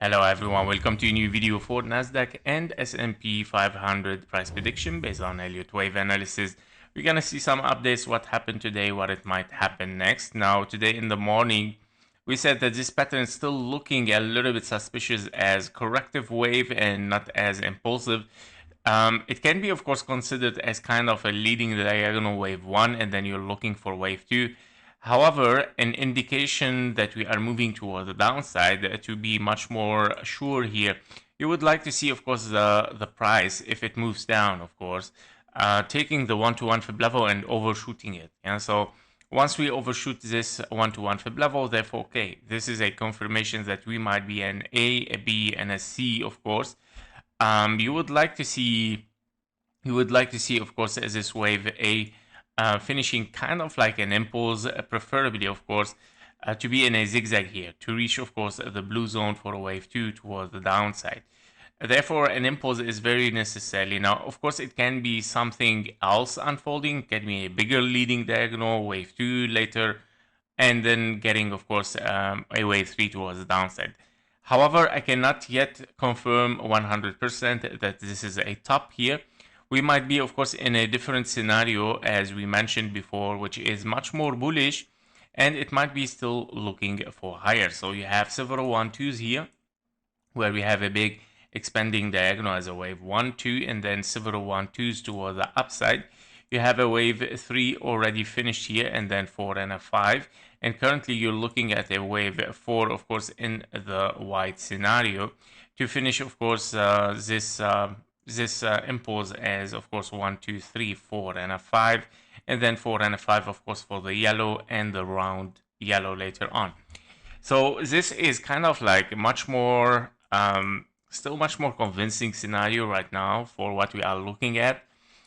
Hello everyone, welcome to a new video for Nasdaq and S&P 500 price prediction based on Elliott wave analysis. We're gonna see some updates, what happened today, what it might happen next. Now today in the morning, we said that this pattern is still looking a little bit suspicious as corrective wave and not as impulsive. It can be of course considered as kind of a leading diagonal wave 1 and then you're looking for wave 2. However, an indication that we are moving toward the downside, to be much more sure here, you would like to see, of course, the price, if it moves down, of course, taking the 1-to-1 fib level and overshooting it. Yeah? So once we overshoot this 1-to-1 fib level, therefore, okay, this is a confirmation that we might be an A, B, and a C, of course. You would like to see, of course, this wave A finishing kind of like an impulse, preferably, of course, to be in a zigzag here, to reach, of course, the blue zone for a wave 2 towards the downside. Therefore, an impulse is very necessary. Now, of course, it can be something else unfolding, it can be a bigger leading diagonal, wave 2 later, and then getting, of course, a wave 3 towards the downside. However, I cannot yet confirm 100% that this is a top here. We might be, of course, in a different scenario, as we mentioned before, which is much more bullish, and it might be still looking for higher. So you have several 1-2s here, where we have a big expanding diagonal as a wave 1, 2, and then several 1-2s toward the upside. You have a wave 3 already finished here, and then 4 and a 5. And currently you're looking at a wave 4, of course, in the white scenario, to finish, of course, this impulse as, of course, 1, 2, 3, 4, and a 5, and then 4 and a 5, of course, for the yellow and the round yellow later on. So this is kind of like much more, still much more convincing scenario right now for what we are looking at,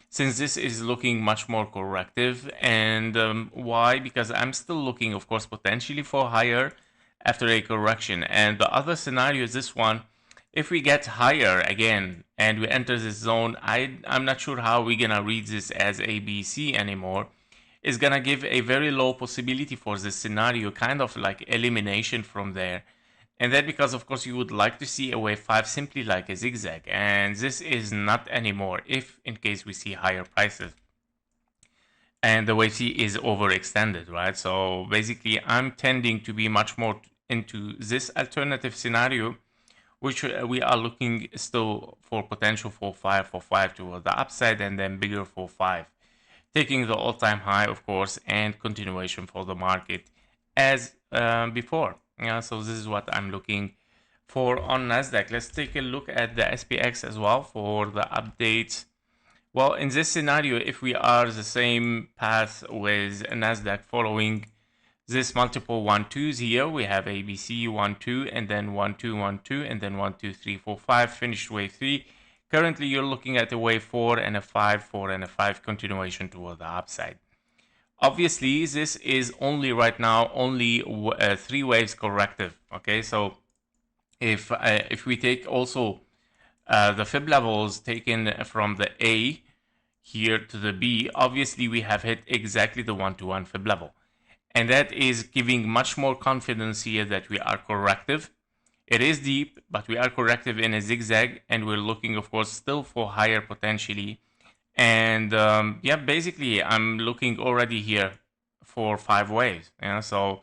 since this is looking much more corrective. And why? Because I'm still looking, of course, potentially for higher after a correction. And the other scenario is this one. If we get higher again and we enter this zone, I'm not sure how we're gonna read this as ABC anymore. It's gonna give a very low possibility for this scenario, kind of like elimination from there. And that because, of course, you would like to see a wave 5 simply like a zigzag. And this is not anymore if in case we see higher prices. And the wave C is overextended, right? So basically, I'm tending to be much more into this alternative scenario, which we are looking still for potential for 5 toward the upside, and then bigger for 5, taking the all-time high, of course, and continuation for the market as before. So this is what I'm looking for on Nasdaq. Let's take a look at the SPX as well for the updates. Well, in this scenario, if we are the same path with Nasdaq following this multiple 1-2s here, we have ABC 1-2 and then 1-2, 1-2, and then 1-2, 3, 4, 5, finished wave 3. Currently, you're looking at a wave 4 and a 5, 4 and a 5, continuation toward the upside. Obviously, this is only right now only 3 waves corrective. Okay, so if we take also the fib levels taken from the A here to the B, obviously we have hit exactly the 1-to-1 fib level. And that is giving much more confidence here that we are corrective. It is deep, but we are corrective in a zigzag, and we're looking, of course, still for higher potentially. And yeah, basically, I'm looking already here for 5 waves. Yeah, so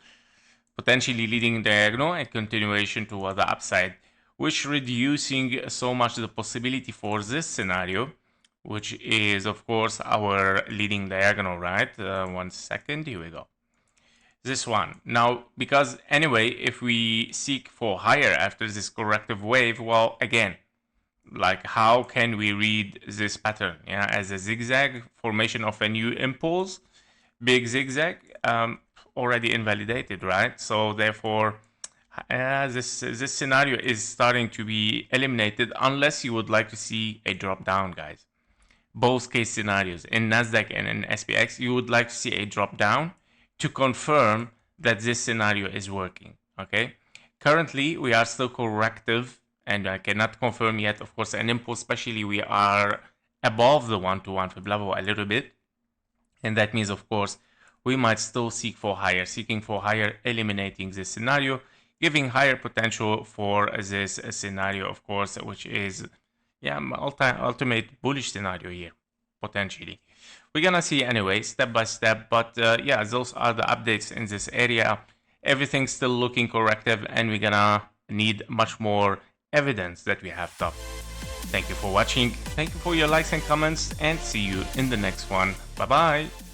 potentially leading diagonal and continuation toward the upside, which reducing so much the possibility for this scenario, which is, of course, our leading diagonal, right? 1 second, here we go. This one. Now, because anyway, if we seek for higher after this corrective wave, well, again, like how can we read this pattern? Yeah, as a zigzag formation of a new impulse, big zigzag, already invalidated, right? So therefore, this scenario is starting to be eliminated unless you would like to see a drop down, guys. Both case scenarios in Nasdaq and in SPX, you would like to see a drop down to confirm that this scenario is working. Okay, currently we are still corrective, and I cannot confirm yet, of course, an impulse, especially we are above the 1-to-1 fib level a little bit, and that means, of course, we might still seek for higher, eliminating this scenario, giving higher potential for this scenario, of course, which is ultimate bullish scenario here, potentially. We're gonna see anyway, step by step, but yeah, those are the updates in this area. Everything's still looking corrective, and we're gonna need much more evidence that we have top. Thank you for watching. Thank you for your likes and comments, and see you in the next one. Bye bye.